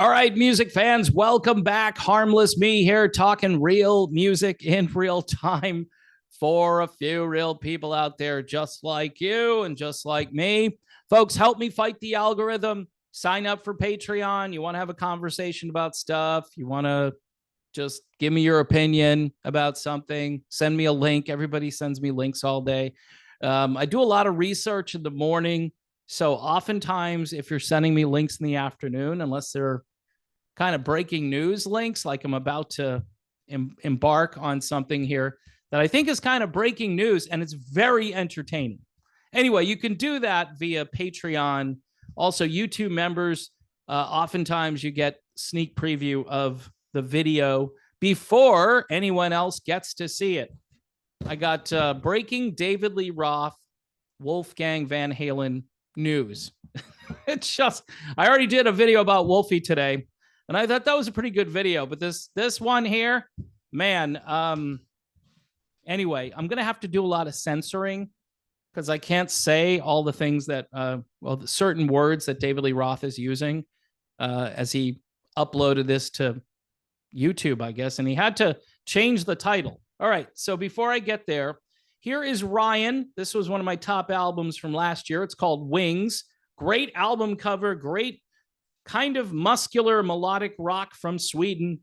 All right, music fans, welcome back. Harmless Me here, talking real music in real time for a few real people out there just like you and just like me. Folks, help me fight the algorithm. Sign up for Patreon. You want to have a conversation about stuff. You want to just give me your opinion about something. Send me a link. Everybody sends me links all day. I do a lot of research in the morning. So oftentimes, if you're sending me links in the afternoon, unless they're kind of breaking news links, like I'm about to embark on something here that I think is kind of breaking news and it's very entertaining. Anyway, you can do that via Patreon. Also, YouTube members, oftentimes you get sneak preview of the video before anyone else gets to see it. I got breaking David Lee Roth, Wolfgang Van Halen news. It's just, I already did a video about Wolfie today, and I thought that was a pretty good video. But this one here, man. Anyway, I'm gonna have to do a lot of censoring because I can't say all the things that, the certain words that David Lee Roth is using as he uploaded this to YouTube, I guess, and he had to change the title. All right, so before I get there, here is Ryan. This was one of my top albums from last year. It's called Wings. Great album cover, great kind of muscular melodic rock from Sweden.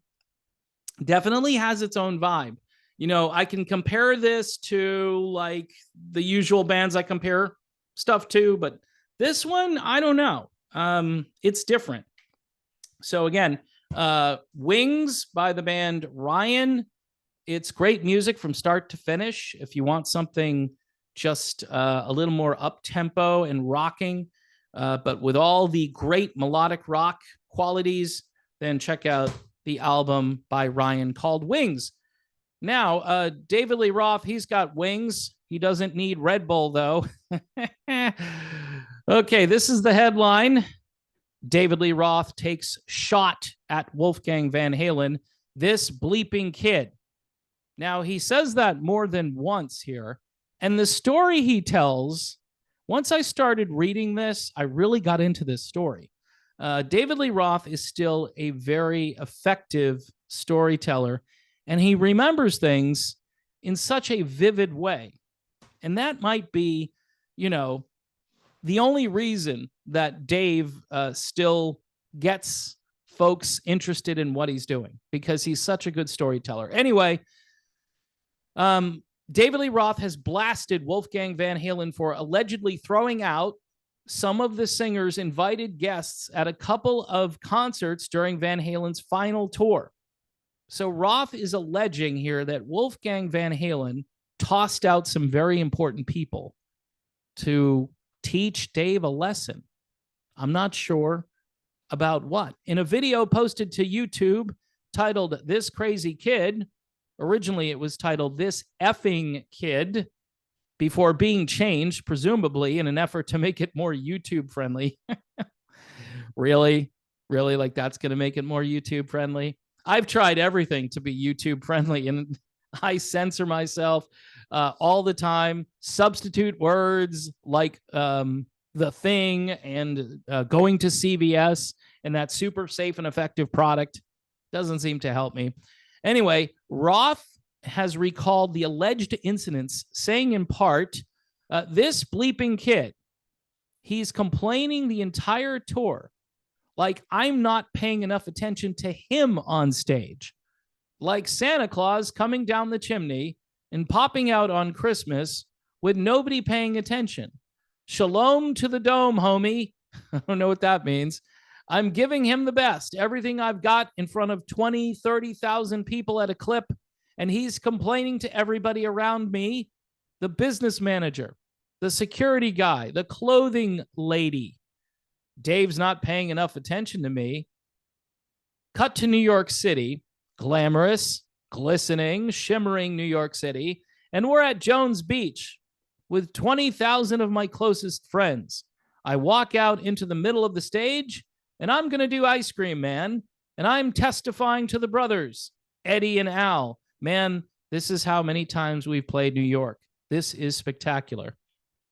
Definitely has its own vibe. You know, I can compare this to like the usual bands I compare stuff to, but this one, I don't know. It's different. So again, Wings by the band Ryan. It's great music from start to finish. If you want something just a little more up-tempo and rocking, but with all the great melodic rock qualities, then check out the album by Ryan called Wings. Now, David Lee Roth, he's got wings. He doesn't need Red Bull, though. Okay, this is the headline. David Lee Roth takes shot at Wolfgang Van Halen, this bleeping kid. Now, he says that more than once here. And the story he tells, once I started reading this, I really got into this story. David Lee Roth is still a very effective storyteller, and he remembers things in such a vivid way. And that might be, you know, the only reason that Dave still gets folks interested in what he's doing, because he's such a good storyteller. Anyway, David Lee Roth has blasted Wolfgang Van Halen for allegedly throwing out some of the singer's invited guests at a couple of concerts during Van Halen's final tour. So Roth is alleging here that Wolfgang Van Halen tossed out some very important people to teach Dave a lesson. I'm not sure about what. In a video posted to YouTube titled This Crazy Kid, originally it was titled This Effing Kid, before being changed, presumably in an effort to make it more YouTube friendly. Really? Really? Like that's going to make it more YouTube friendly? I've tried everything to be YouTube friendly, and I censor myself all the time. Substitute words like the thing and going to CVS and that super safe and effective product doesn't seem to help me. Anyway, Roth has recalled the alleged incidents, saying in part, this bleeping kid, he's complaining the entire tour, like I'm not paying enough attention to him on stage, like Santa Claus coming down the chimney and popping out on Christmas with nobody paying attention. Shalom to the dome, homie. I don't know what that means. I'm giving him the best, everything I've got in front of 20, 30,000 people at a clip, and he's complaining to everybody around me, the business manager, the security guy, the clothing lady. Dave's not paying enough attention to me. Cut to New York City, glamorous, glistening, shimmering New York City, and we're at Jones Beach with 20,000 of my closest friends. I walk out into the middle of the stage, and I'm going to do Ice Cream Man, and I'm testifying to the brothers, Eddie and Al. Man, this is how many times we've played New York. This is spectacular.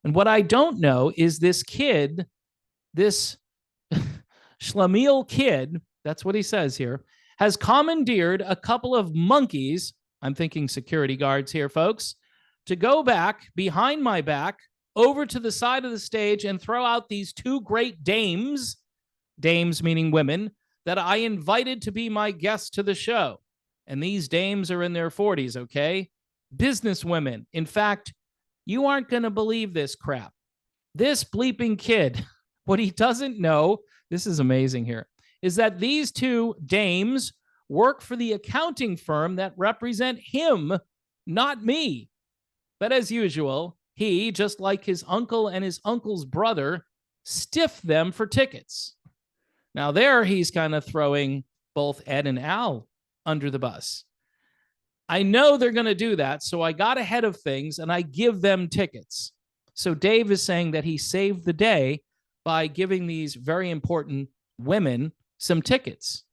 And what I don't know is this kid, this Schlemiel kid, That's what he says here. Has commandeered a couple of monkeys, I'm thinking security guards here, folks, to go back behind my back over to the side of the stage and throw out these two great dames, dames meaning women, that I invited to be my guests to the show. And these dames are in their 40s, okay? Business women. In fact, you aren't going to believe this crap. This bleeping kid, what he doesn't know, this is amazing here, is that these two dames work for the accounting firm that represent him, not me. But as usual, he, just like his uncle and his uncle's brother, stiffed them for tickets. Now there he's kind of throwing both Ed and Al under the bus. I know they're going to do that, so I got ahead of things and I give them tickets. So Dave is saying that he saved the day by giving these very important women some tickets.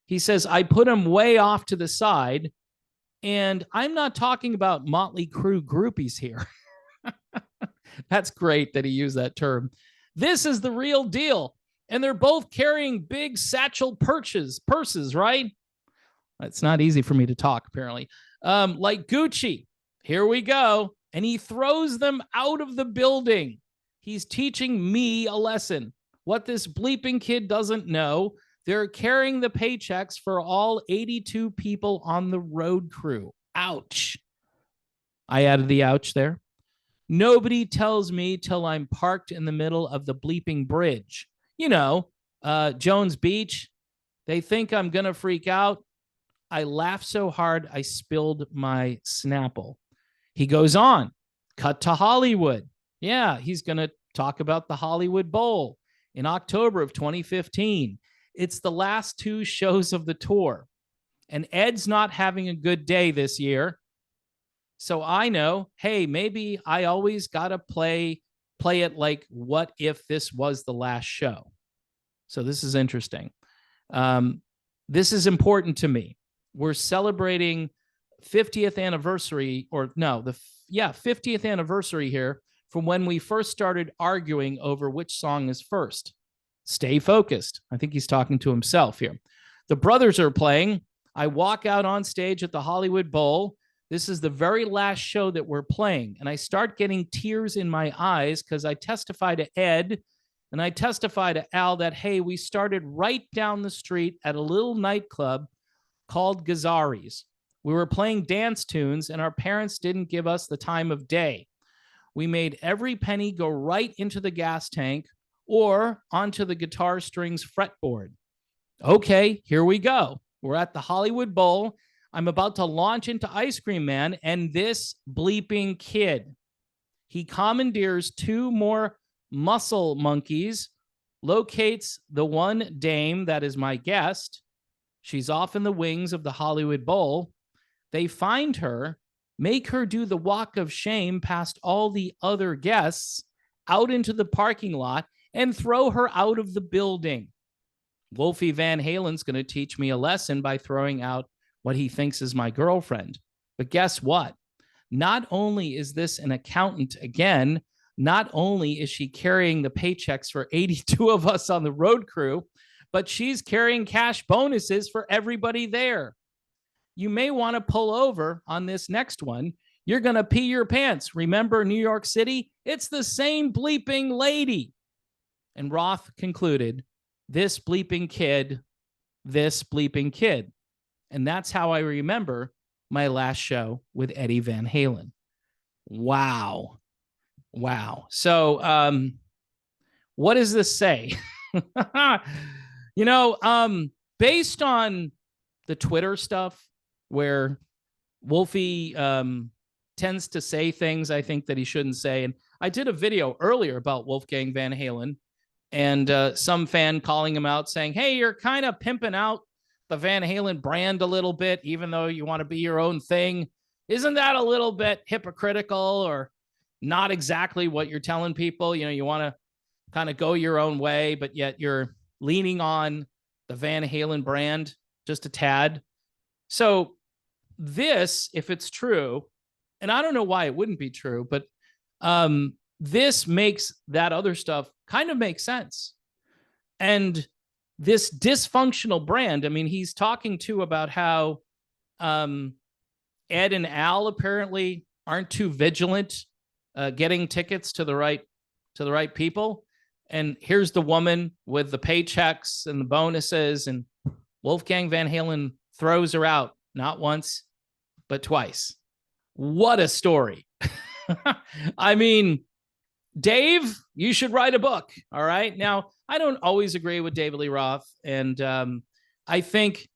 He says, I put them way off to the side, and I'm not talking about Motley Crue groupies here. That's great that he used that term. This is the real deal. And they're both carrying big satchel purses, right? It's not easy for me to talk, apparently. Like Gucci. Here we go. And he throws them out of the building. He's teaching me a lesson. What this bleeping kid doesn't know, they're carrying the paychecks for all 82 people on the road crew. Ouch. I added the ouch there. Nobody tells me till I'm parked in the middle of the bleeping bridge. You know, Jones Beach. They think I'm going to freak out. I laughed so hard I spilled my Snapple. He goes on. Cut to Hollywood. Yeah, he's going to talk about the Hollywood Bowl in October of 2015. It's the last two shows of the tour. And Ed's not having a good day this year. So I know, hey, maybe I always got to play it like, what if this was the last show? So this is interesting. This is important to me. We're celebrating 50th anniversary, or no, 50th anniversary here from when we first started arguing over which song is first. Stay focused. I think he's talking to himself here. The brothers are playing. I walk out on stage at the Hollywood Bowl. This is the very last show that we're playing. And I start getting tears in my eyes because I testify to Ed and I testify to Al that, hey, we started right down the street at a little nightclub called Gazzari's. We were playing dance tunes and our parents didn't give us the time of day. We made every penny go right into the gas tank or onto the guitar strings fretboard. Okay, here we go. We're at the Hollywood Bowl. I'm about to launch into Ice Cream Man, and this bleeping kid, he commandeers two more muscle monkeys, locates the one dame that is my guest. She's off in the wings of the Hollywood Bowl. They find her, make her do the walk of shame past all the other guests out into the parking lot and throw her out of the building. Wolfie Van Halen's going to teach me a lesson by throwing out what he thinks is my girlfriend. But guess what? Not only is this an accountant again, not only is she carrying the paychecks for 82 of us on the road crew, but she's carrying cash bonuses for everybody there. You may want to pull over on this next one. You're going to pee your pants. Remember New York City? It's the same bleeping lady. And Roth concluded, this bleeping kid. And that's how I remember my last show with Eddie Van Halen. Wow. So, what does this say? Based on the Twitter stuff where Wolfie tends to say things I think that he shouldn't say. And I did a video earlier about Wolfgang Van Halen and some fan calling him out saying, hey, you're kind of pimping out the Van Halen brand a little bit, even though you want to be your own thing. Isn't that a little bit hypocritical or not exactly what you're telling people? You know, you want to kind of go your own way, but yet you're leaning on the Van Halen brand just a tad. So this, if it's true, and I don't know why it wouldn't be true, but this makes that other stuff kind of make sense. And this dysfunctional brand. I mean, he's talking too about how Ed and Al apparently aren't too vigilant getting tickets to the right people. And here's the woman with the paychecks and the bonuses, and Wolfgang Van Halen throws her out not once, but twice. What a story. I mean, Dave, you should write a book. All right. Now, I don't always agree with David Lee Roth, and I think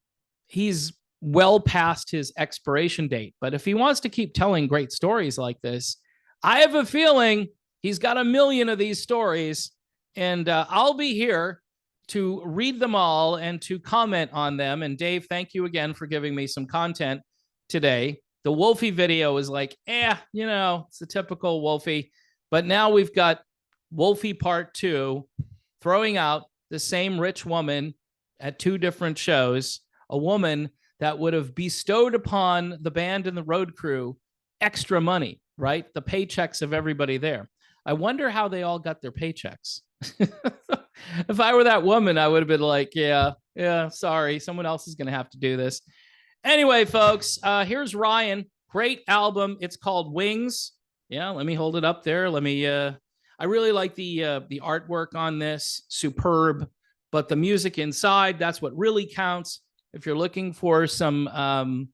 he's well past his expiration date. But if he wants to keep telling great stories like this, I have a feeling he's got a million of these stories, and I'll be here to read them all and to comment on them. And Dave, thank you again for giving me some content today. The Wolfie video is like, it's a typical Wolfie. But now we've got Wolfie Part 2 throwing out the same rich woman at two different shows, a woman that would have bestowed upon the band and the road crew extra money, right? The paychecks of everybody there. I wonder how they all got their paychecks. If I were that woman, I would have been like, yeah, sorry, someone else is going to have to do this. Anyway, folks, here's Ryan. Great album. It's called Wings. Yeah, let me hold it up there. I really like the artwork on this. Superb. But the music inside, that's what really counts. If you're looking for some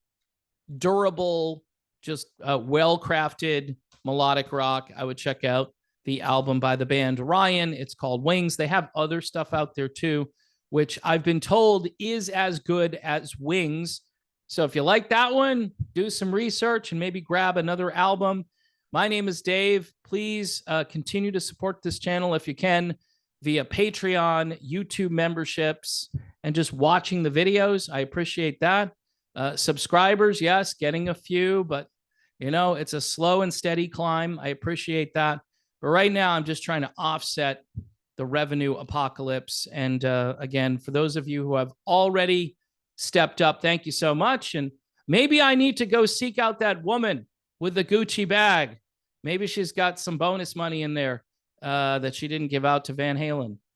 durable, just well-crafted melodic rock, I would check out the album by the band Ryan. It's called Wings. They have other stuff out there too, which I've been told is as good as Wings. So if you like that one, do some research and maybe grab another album. My name is Dave. Please continue to support this channel if you can via Patreon, YouTube memberships, and just watching the videos. I appreciate that. Subscribers, yes, getting a few, but it's a slow and steady climb. I appreciate that. But right now, I'm just trying to offset the revenue apocalypse. And again, for those of you who have already stepped up, thank you so much. And maybe I need to go seek out that woman with the Gucci bag. Maybe she's got some bonus money in there that she didn't give out to Van Halen.